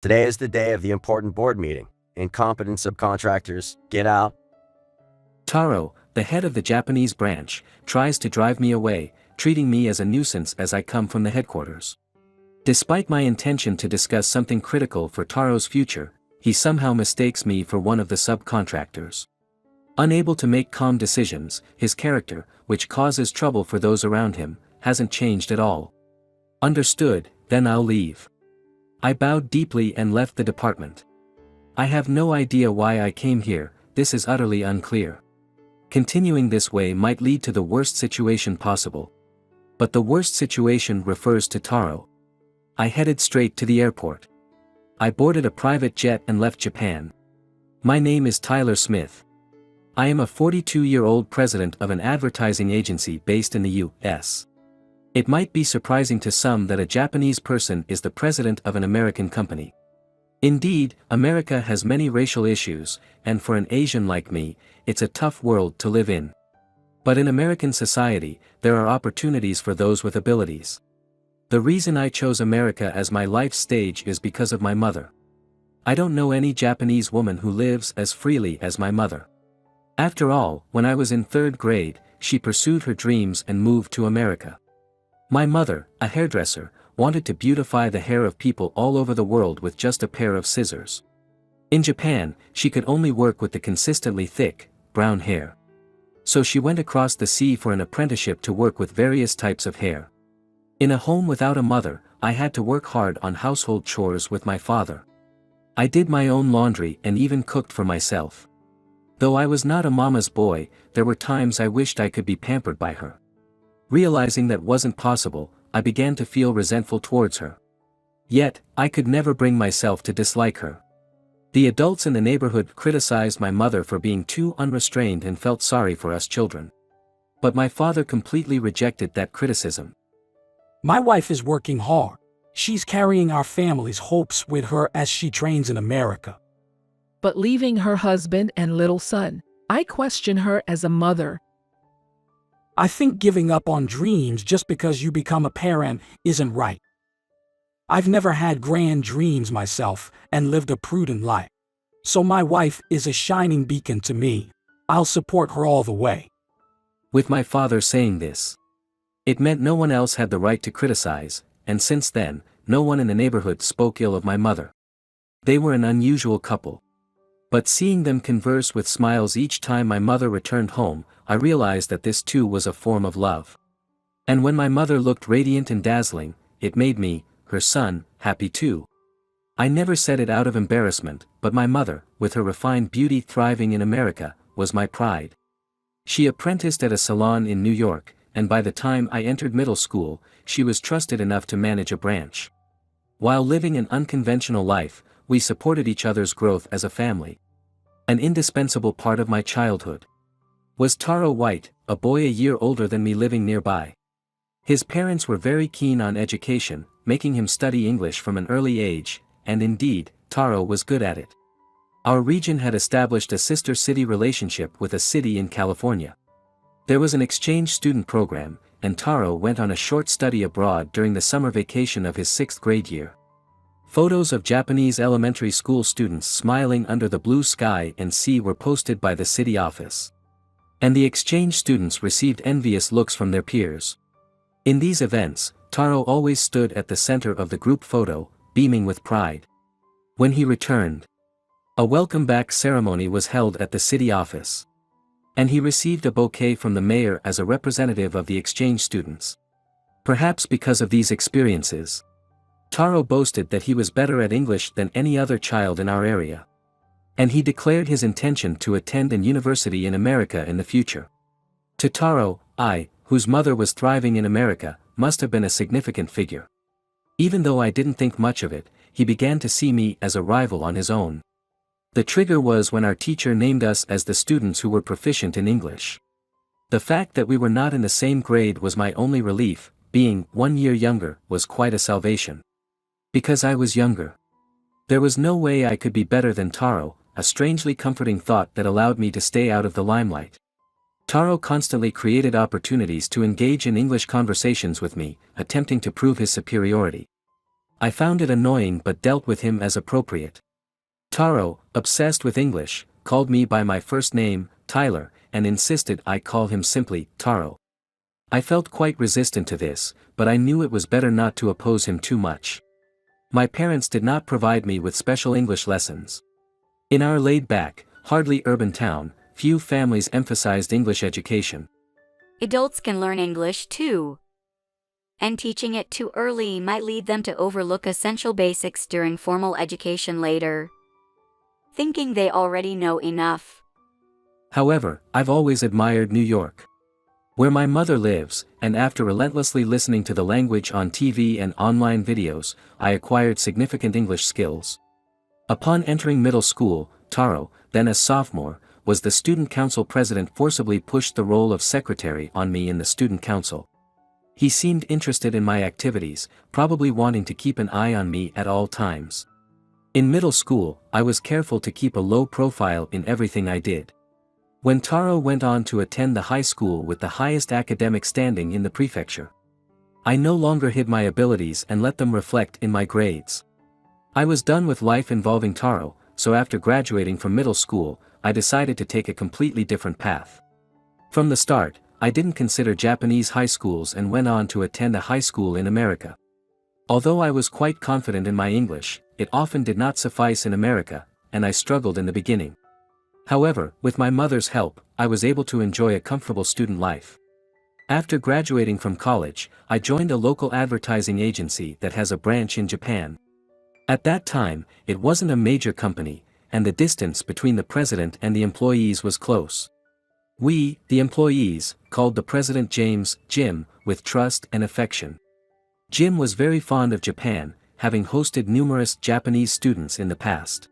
Today is the day of the important board meeting. Incompetent subcontractors, get out. Taro, the head of the Japanese branch, tries to drive me away, treating me as a nuisance as I come from the headquarters. Despite my intention to discuss something critical for Taro's future, he somehow mistakes me for one of the subcontractors. Unable to make calm decisions, his character, which causes trouble for those around him, hasn't changed at all. Understood, then I'll leave. I bowed deeply and left the department. I have no idea why I came here, this is utterly unclear. Continuing this way might lead to the worst situation possible. But the worst situation refers to Taro. I headed straight to the airport. I boarded a private jet and left Japan. My name is Tyler Smith. I am a 42-year-old president of an advertising agency based in the U.S. It might be surprising to some that a Japanese person is the president of an American company. Indeed, America has many racial issues, and for an Asian like me, it's a tough world to live in. But in American society, there are opportunities for those with abilities. The reason I chose America as my life stage is because of my mother. I don't know any Japanese woman who lives as freely as my mother. After all, when I was in 3rd grade, she pursued her dreams and moved to America. My mother, a hairdresser, wanted to beautify the hair of people all over the world with just a pair of scissors. In Japan, she could only work with the consistently thick, brown hair. So she went across the sea for an apprenticeship to work with various types of hair. In a home without a mother, I had to work hard on household chores with my father. I did my own laundry and even cooked for myself. Though I was not a mama's boy, there were times I wished I could be pampered by her. Realizing that wasn't possible, I began to feel resentful towards her. Yet, I could never bring myself to dislike her. The adults in the neighborhood criticized my mother for being too unrestrained and felt sorry for us children. But my father completely rejected that criticism. My wife is working hard. She's carrying our family's hopes with her as she trains in America. But leaving her husband and little son, I question her as a mother. I think giving up on dreams just because you become a parent isn't right. I've never had grand dreams myself and lived a prudent life. So my wife is a shining beacon to me. I'll support her all the way. With my father saying this, it meant no one else had the right to criticize, and since then, no one in the neighborhood spoke ill of my mother. They were an unusual couple. But seeing them converse with smiles each time my mother returned home, I realized that this too was a form of love. And when my mother looked radiant and dazzling, it made me, her son, happy too. I never said it out of embarrassment, but my mother, with her refined beauty thriving in America, was my pride. She apprenticed at a salon in New York, and by the time I entered middle school, she was trusted enough to manage a branch. While living an unconventional life, we supported each other's growth as a family. An indispensable part of my childhood was Taro White, a boy a year older than me living nearby. His parents were very keen on education, making him study English from an early age, and indeed, Taro was good at it. Our region had established a sister city relationship with a city in California. There was an exchange student program, and Taro went on a short study abroad during the summer vacation of his 6th grade year. Photos of Japanese elementary school students smiling under the blue sky and sea were posted by the city office. And the exchange students received envious looks from their peers. In these events, Taro always stood at the center of the group photo, beaming with pride. When he returned, a welcome back ceremony was held at the city office. And he received a bouquet from the mayor as a representative of the exchange students. Perhaps because of these experiences, Taro boasted that he was better at English than any other child in our area. And he declared his intention to attend a university in America in the future. To Taro, I, whose mother was thriving in America, must have been a significant figure. Even though I didn't think much of it, he began to see me as a rival on his own. The trigger was when our teacher named us as the students who were proficient in English. The fact that we were not in the same grade was my only relief, being 1 year younger was quite a salvation. Because I was younger. There was no way I could be better than Taro, a strangely comforting thought that allowed me to stay out of the limelight. Taro constantly created opportunities to engage in English conversations with me, attempting to prove his superiority. I found it annoying but dealt with him as appropriate. Taro, obsessed with English, called me by my first name, Tyler, and insisted I call him simply Taro. I felt quite resistant to this, but I knew it was better not to oppose him too much. My parents did not provide me with special English lessons. In our laid-back, hardly urban town, few families emphasized English education. Adults can learn English too. And teaching it too early might lead them to overlook essential basics during formal education later, thinking they already know enough. However, I've always admired New York, where my mother lives, and after relentlessly listening to the language on TV and online videos, I acquired significant English skills. Upon entering middle school, Taro, then a sophomore, was the student council president, forcibly pushed the role of secretary on me in the student council. He seemed interested in my activities, probably wanting to keep an eye on me at all times. In middle school, I was careful to keep a low profile in everything I did. When Taro went on to attend the high school with the highest academic standing in the prefecture, I no longer hid my abilities and let them reflect in my grades. I was done with life involving Taro, so after graduating from middle school, I decided to take a completely different path. From the start, I didn't consider Japanese high schools and went on to attend a high school in America. Although I was quite confident in my English, it often did not suffice in America, and I struggled in the beginning. However, with my mother's help, I was able to enjoy a comfortable student life. After graduating from college, I joined a local advertising agency that has a branch in Japan. At that time, it wasn't a major company, and the distance between the president and the employees was close. We, the employees, called the president James, Jim, with trust and affection. Jim was very fond of Japan, having hosted numerous Japanese students in the past.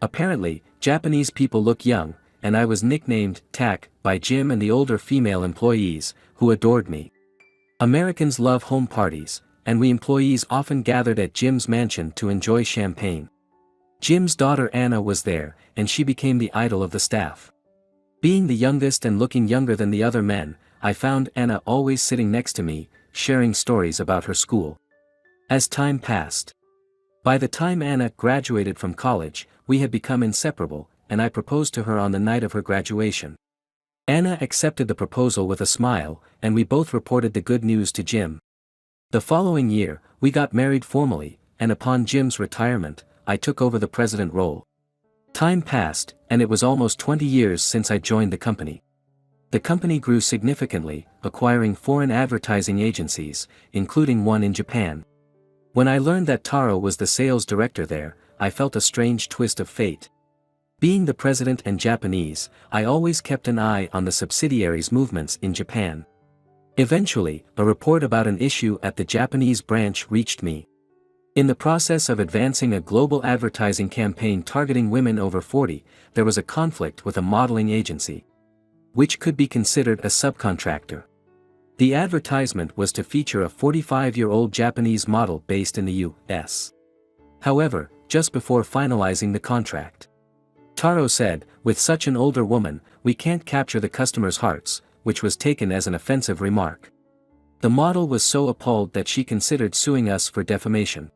Apparently, Japanese people look young, and I was nicknamed Tak by Jim and the older female employees, who adored me. Americans love home parties, and we employees often gathered at Jim's mansion to enjoy champagne. Jim's daughter Anna was there, and she became the idol of the staff. Being the youngest and looking younger than the other men, I found Anna always sitting next to me, sharing stories about her school. As time passed, by the time Anna graduated from college, we had become inseparable, and I proposed to her on the night of her graduation. Anna accepted the proposal with a smile, and we both reported the good news to Jim. The following year, we got married formally, and upon Jim's retirement, I took over the president role. Time passed, and it was almost 20 years since I joined the company. The company grew significantly, acquiring foreign advertising agencies, including one in Japan. When I learned that Taro was the sales director there, I felt a strange twist of fate. Being the president and Japanese, I always kept an eye on the subsidiaries' movements in Japan. Eventually, a report about an issue at the Japanese branch reached me. In the process of advancing a global advertising campaign targeting women over 40, there was a conflict with a modeling agency, which could be considered a subcontractor. The advertisement was to feature a 45-year-old Japanese model based in the U.S. However, just before finalizing the contract, Taro said, "With such an older woman, we can't capture the customers' hearts," which was taken as an offensive remark. The model was so appalled that she considered suing us for defamation.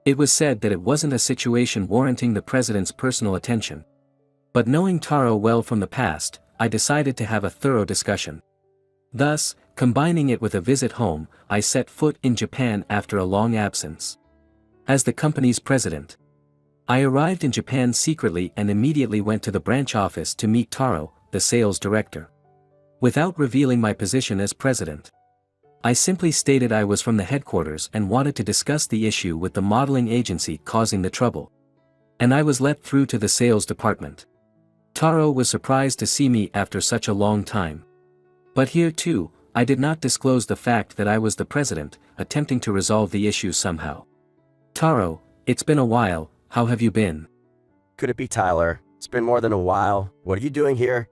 It was said that it wasn't a situation warranting the president's personal attention. But knowing Taro well from the past, I decided to have a thorough discussion. Thus, combining it with a visit home, I set foot in Japan after a long absence. As the company's president, I arrived in Japan secretly and immediately went to the branch office to meet Taro, the sales director. Without revealing my position as president, I simply stated I was from the headquarters and wanted to discuss the issue with the modeling agency causing the trouble. And I was let through to the sales department. Taro was surprised to see me after such a long time. But here too, I did not disclose the fact that I was the president, attempting to resolve the issue somehow. "Taro, it's been a while, how have you been?" Could it be Tyler? It's been more than a while. What are you doing here?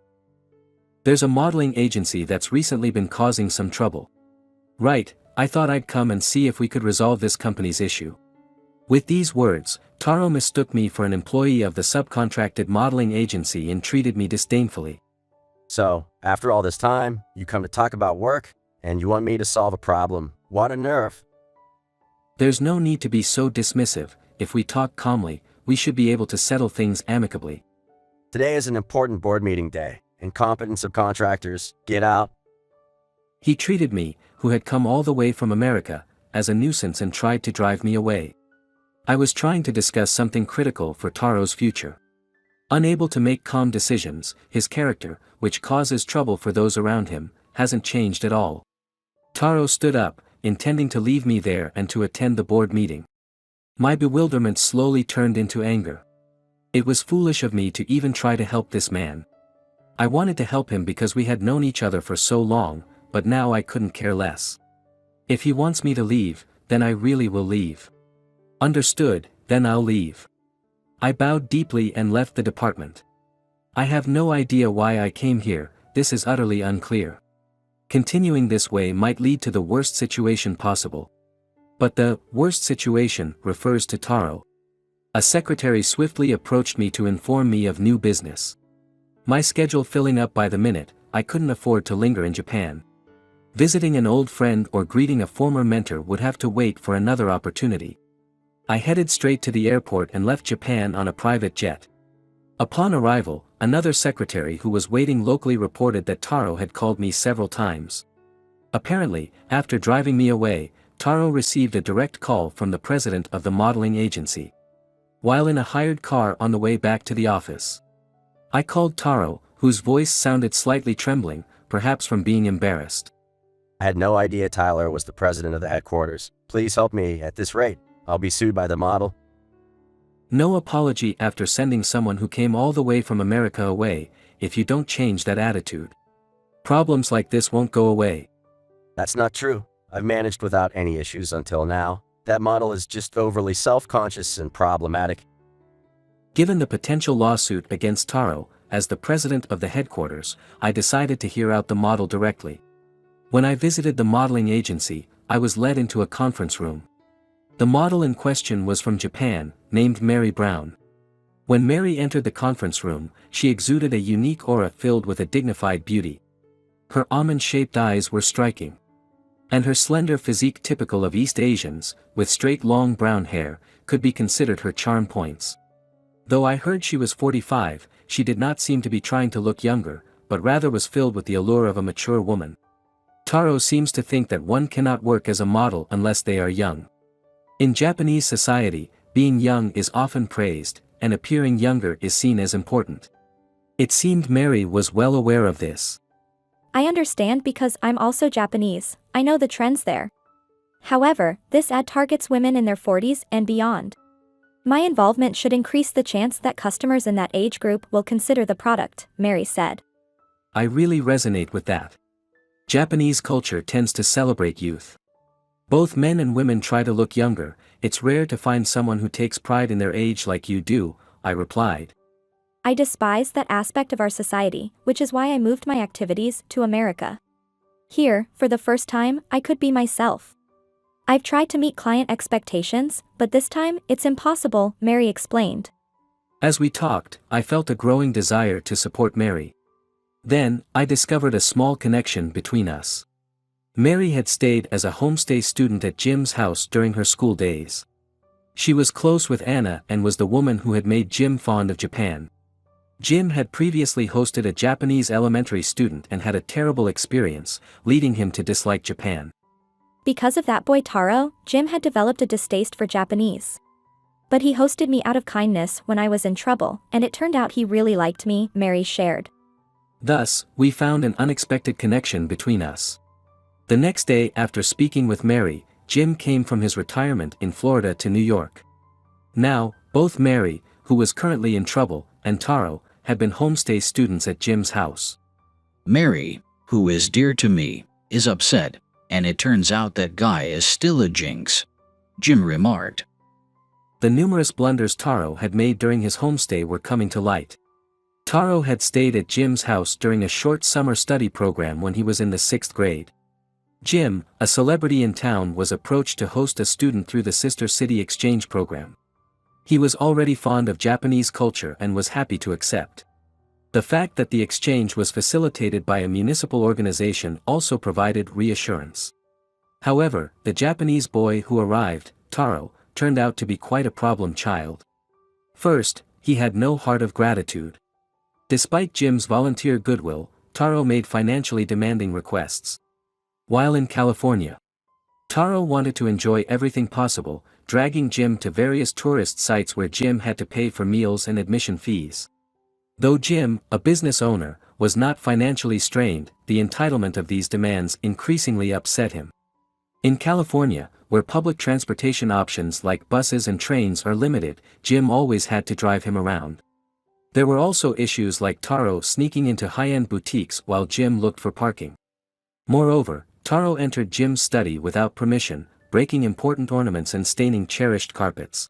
"There's a modeling agency that's recently been causing some trouble." "Right, I thought I'd come and see if we could resolve this company's issue." With these words, Taro mistook me for an employee of the subcontracted modeling agency and treated me disdainfully. So, after all this time, you come to talk about work, and you want me to solve a problem. What a nerve. There's no need to be so dismissive. If we talk calmly, we should be able to settle things amicably. Today is an important board meeting day. Incompetence of contractors, get out. He treated me, who had come all the way from America, as a nuisance and tried to drive me away. I was trying to discuss something critical for Taro's future. Unable to make calm decisions, his character, which causes trouble for those around him, hasn't changed at all. Taro stood up, intending to leave me there and to attend the board meeting. My bewilderment slowly turned into anger. It was foolish of me to even try to help this man. I wanted to help him because we had known each other for so long, but now I couldn't care less. If he wants me to leave, then I really will leave. Understood, then I'll leave. I bowed deeply and left the department. I have no idea why I came here, this is utterly unclear. Continuing this way might lead to the worst situation possible. But the worst situation refers to Taro. A secretary swiftly approached me to inform me of new business. My schedule filling up by the minute, I couldn't afford to linger in Japan. Visiting an old friend or greeting a former mentor would have to wait for another opportunity. I headed straight to the airport and left Japan on a private jet. Upon arrival, another secretary who was waiting locally reported that Taro had called me several times. Apparently, after driving me away, Taro received a direct call from the president of the modeling agency. While in a hired car on the way back to the office, I called Taro, whose voice sounded slightly trembling, perhaps from being embarrassed. I had no idea Tyler was the president of the headquarters. Please help me. At this rate, I'll be sued by the model. No apology after sending someone who came all the way from America away, if you don't change that attitude. Problems like this won't go away. That's not true. I've managed without any issues until now. That model is just overly self-conscious and problematic. Given the potential lawsuit against Taro, as the president of the headquarters, I decided to hear out the model directly. When I visited the modeling agency, I was led into a conference room. The model in question was from Japan, named Mary Brown. When Mary entered the conference room, she exuded a unique aura filled with a dignified beauty. Her almond-shaped eyes were striking. And her slender physique, typical of East Asians, with straight long brown hair, could be considered her charm points. Though I heard she was 45, she did not seem to be trying to look younger, but rather was filled with the allure of a mature woman. Taro seems to think that one cannot work as a model unless they are young. In Japanese society, being young is often praised, and appearing younger is seen as important. It seemed Mary was well aware of this. I understand because I'm also Japanese, I know the trends there. However, this ad targets women in their 40s and beyond. My involvement should increase the chance that customers in that age group will consider the product, Mary said. I really resonate with that. Japanese culture tends to celebrate youth. Both men and women try to look younger. It's rare to find someone who takes pride in their age like you do, I replied. I despise that aspect of our society, which is why I moved my activities to America. Here, for the first time, I could be myself. I've tried to meet client expectations, but this time, it's impossible, Mary explained. As we talked, I felt a growing desire to support Mary. Then, I discovered a small connection between us. Mary had stayed as a homestay student at Jim's house during her school days. She was close with Anna and was the woman who had made Jim fond of Japan. Jim had previously hosted a Japanese elementary student and had a terrible experience, leading him to dislike Japan. Because of that boy Taro, Jim had developed a distaste for Japanese. But he hosted me out of kindness when I was in trouble, and it turned out he really liked me, Mary shared. Thus, we found an unexpected connection between us. The next day after speaking with Mary, Jim came from his retirement in Florida to New York. Now, both Mary, who was currently in trouble, and Taro, had been homestay students at Jim's house. Mary, who is dear to me, is upset, and it turns out that guy is still a jinx, Jim remarked. The numerous blunders Taro had made during his homestay were coming to light. Taro had stayed at Jim's house during a short summer study program when he was in the 6th grade. Jim, a celebrity in town, was approached to host a student through the Sister City exchange program. He was already fond of Japanese culture and was happy to accept. The fact that the exchange was facilitated by a municipal organization also provided reassurance. However, the Japanese boy who arrived, Taro, turned out to be quite a problem child. First, he had no heart of gratitude. Despite Jim's volunteer goodwill, Taro made financially demanding requests. While in California, Taro wanted to enjoy everything possible, dragging Jim to various tourist sites where Jim had to pay for meals and admission fees. Though Jim, a business owner, was not financially strained, the entitlement of these demands increasingly upset him. In California, where public transportation options like buses and trains are limited, Jim always had to drive him around. There were also issues like Taro sneaking into high-end boutiques while Jim looked for parking. Moreover, Taro entered Jim's study without permission, breaking important ornaments and staining cherished carpets.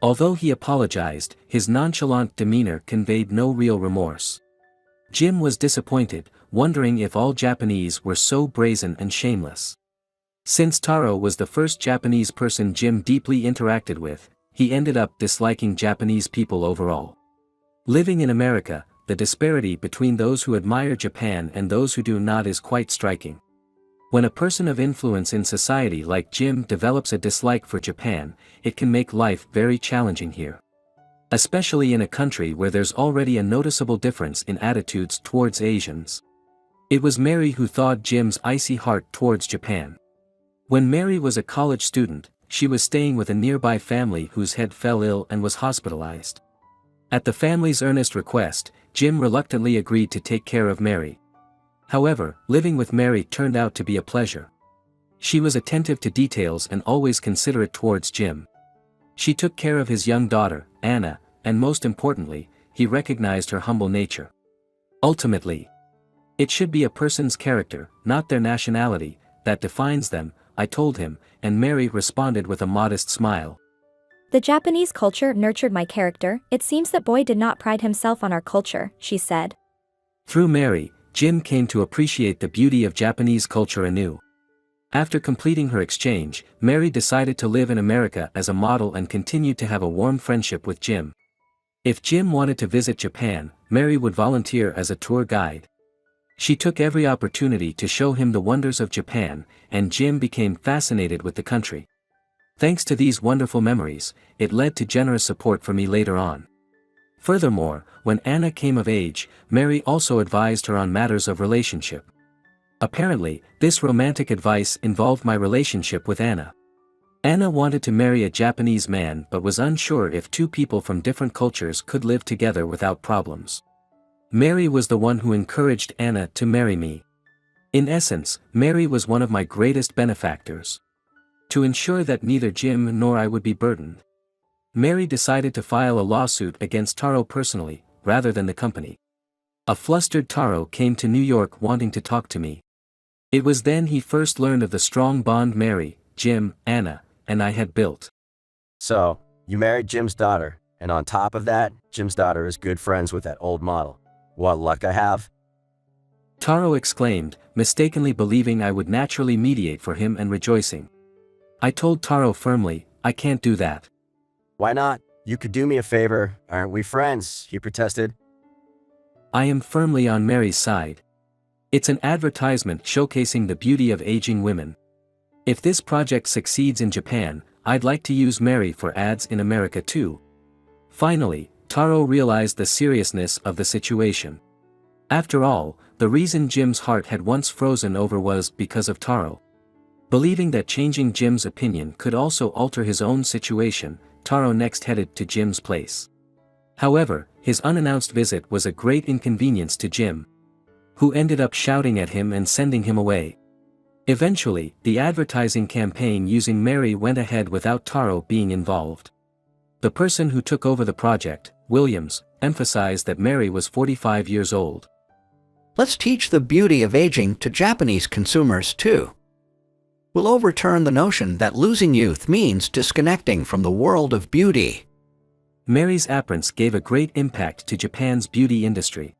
Although he apologized, his nonchalant demeanor conveyed no real remorse. Jim was disappointed, wondering if all Japanese were so brazen and shameless. Since Taro was the first Japanese person Jim deeply interacted with, he ended up disliking Japanese people overall. Living in America, the disparity between those who admire Japan and those who do not is quite striking. When a person of influence in society like Jim develops a dislike for Japan, it can make life very challenging here. Especially in a country where there's already a noticeable difference in attitudes towards Asians. It was Mary who thawed Jim's icy heart towards Japan. When Mary was a college student, she was staying with a nearby family whose head fell ill and was hospitalized. At the family's earnest request, Jim reluctantly agreed to take care of Mary. However, living with Mary turned out to be a pleasure. She was attentive to details and always considerate towards Jim. She took care of his young daughter, Anna, and most importantly, he recognized her humble nature. Ultimately, it should be a person's character, not their nationality, that defines them, I told him, and Mary responded with a modest smile. The Japanese culture nurtured my character. It seems that boy did not pride himself on our culture, she said. Through Mary, Jim came to appreciate the beauty of Japanese culture anew. After completing her exchange, Mary decided to live in America as a model and continued to have a warm friendship with Jim. If Jim wanted to visit Japan, Mary would volunteer as a tour guide. She took every opportunity to show him the wonders of Japan, and Jim became fascinated with the country. Thanks to these wonderful memories, it led to generous support for me later on. Furthermore, when Anna came of age, Mary also advised her on matters of relationship. Apparently, this romantic advice involved my relationship with Anna. Anna wanted to marry a Japanese man but was unsure if two people from different cultures could live together without problems. Mary was the one who encouraged Anna to marry me. In essence, Mary was one of my greatest benefactors. To ensure that neither Jim nor I would be burdened, Mary decided to file a lawsuit against Taro personally, rather than the company. A flustered Taro came to New York wanting to talk to me. It was then he first learned of the strong bond Mary, Jim, Anna, and I had built. So, you married Jim's daughter, and on top of that, Jim's daughter is good friends with that old model. What luck I have. Taro exclaimed, mistakenly believing I would naturally mediate for him and rejoicing. I told Taro firmly, I can't do that. Why not? You could do me a favor, aren't we friends? He protested. I am firmly on Mary's side. It's an advertisement showcasing the beauty of aging women. If this project succeeds in Japan, I'd like to use Mary for ads in America too. Finally, Taro realized the seriousness of the situation. After all, the reason Jim's heart had once frozen over was because of Taro. Believing that changing Jim's opinion could also alter his own situation, Taro next headed to Jim's place. However, his unannounced visit was a great inconvenience to Jim, who ended up shouting at him and sending him away. Eventually, the advertising campaign using Mary went ahead without Taro being involved. The person who took over the project, Williams, emphasized that Mary was 45 years old. Let's teach the beauty of aging to Japanese consumers too. We'll overturn the notion that losing youth means disconnecting from the world of beauty. Mary's appearance gave a great impact to Japan's beauty industry.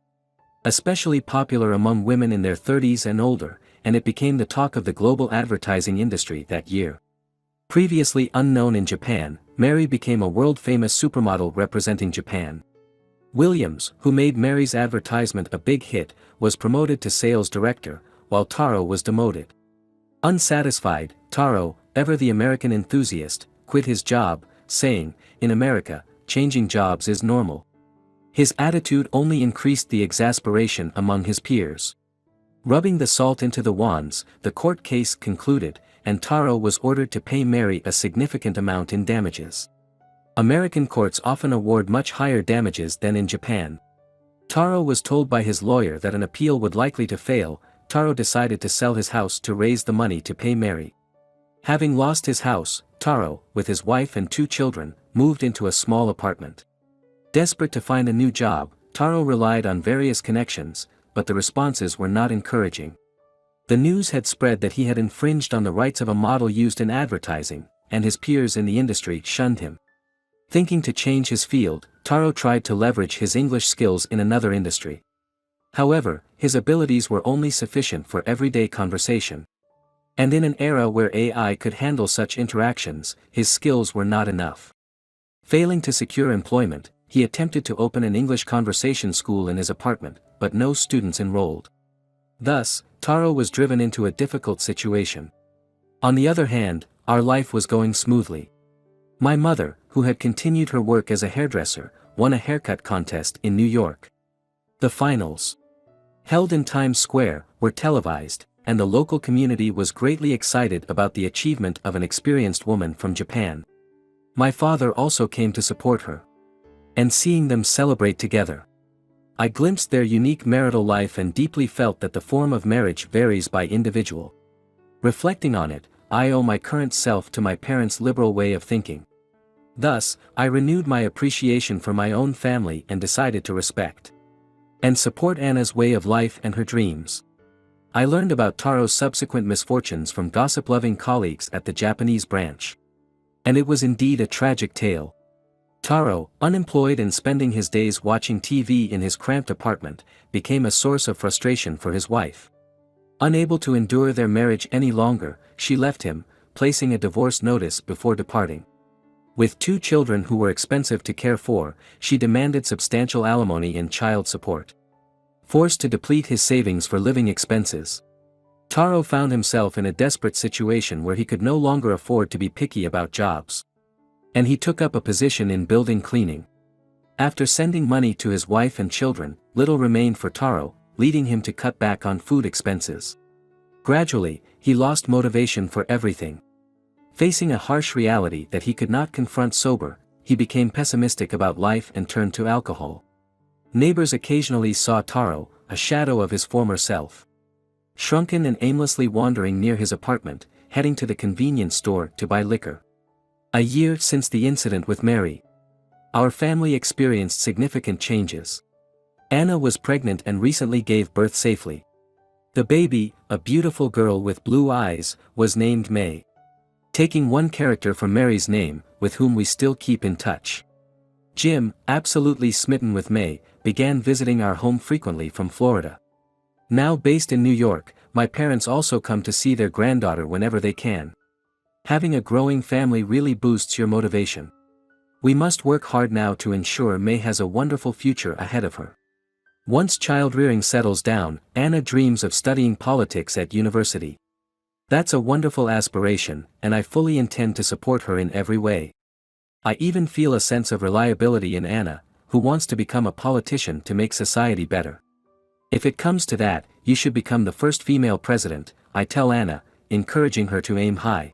Especially popular among women in their 30s and older, and it became the talk of the global advertising industry that year. Previously unknown in Japan, Mary became a world-famous supermodel representing Japan. Williams, who made Mary's advertisement a big hit, was promoted to sales director, while Taro was demoted. Unsatisfied, Taro, ever the American enthusiast, quit his job, saying, "In America, changing jobs is normal." His attitude only increased the exasperation among his peers. Rubbing the salt into the wands, the court case concluded, and Taro was ordered to pay Mary a significant amount in damages. American courts often award much higher damages than in Japan. Taro was told by his lawyer that an appeal would likely to fail. Taro decided to sell his house to raise the money to pay Mary. Having lost his house, Taro, with his wife and 2 children, moved into a small apartment. Desperate to find a new job, Taro relied on various connections, but the responses were not encouraging. The news had spread that he had infringed on the rights of a model used in advertising, and his peers in the industry shunned him. Thinking to change his field, Taro tried to leverage his English skills in another industry. However, his abilities were only sufficient for everyday conversation. And in an era where AI could handle such interactions, his skills were not enough. Failing to secure employment, he attempted to open an English conversation school in his apartment, but no students enrolled. Thus, Taro was driven into a difficult situation. On the other hand, our life was going smoothly. My mother, who had continued her work as a hairdresser, won a haircut contest in New York. The finals, held in Times Square, were televised, and the local community was greatly excited about the achievement of an experienced woman from Japan. My father also came to support her. And seeing them celebrate together, I glimpsed their unique marital life and deeply felt that the form of marriage varies by individual. Reflecting on it, I owe my current self to my parents' liberal way of thinking. Thus, I renewed my appreciation for my own family and decided to respect and support Anna's way of life and her dreams. I learned about Taro's subsequent misfortunes from gossip-loving colleagues at the Japanese branch. And it was indeed a tragic tale. Taro, unemployed and spending his days watching TV in his cramped apartment, became a source of frustration for his wife. Unable to endure their marriage any longer, she left him, placing a divorce notice before departing. With 2 children who were expensive to care for, she demanded substantial alimony and child support. Forced to deplete his savings for living expenses, Taro found himself in a desperate situation where he could no longer afford to be picky about jobs. And he took up a position in building cleaning. After sending money to his wife and children, little remained for Taro, leading him to cut back on food expenses. Gradually, he lost motivation for everything. Facing a harsh reality that he could not confront sober, he became pessimistic about life and turned to alcohol. Neighbors occasionally saw Taro, a shadow of his former self, shrunken and aimlessly wandering near his apartment, heading to the convenience store to buy liquor. A year since the incident with Mary, our family experienced significant changes. Anna was pregnant and recently gave birth safely. The baby, a beautiful girl with blue eyes, was named May, taking one character from Mary's name, with whom we still keep in touch. Jim, absolutely smitten with May, began visiting our home frequently from Florida. Now based in New York, my parents also come to see their granddaughter whenever they can. Having a growing family really boosts your motivation. We must work hard now to ensure May has a wonderful future ahead of her. Once child-rearing settles down, Anna dreams of studying politics at university. That's a wonderful aspiration, and I fully intend to support her in every way. I even feel a sense of reliability in Anna, who wants to become a politician to make society better. If it comes to that, you should become the first female president, I tell Anna, encouraging her to aim high.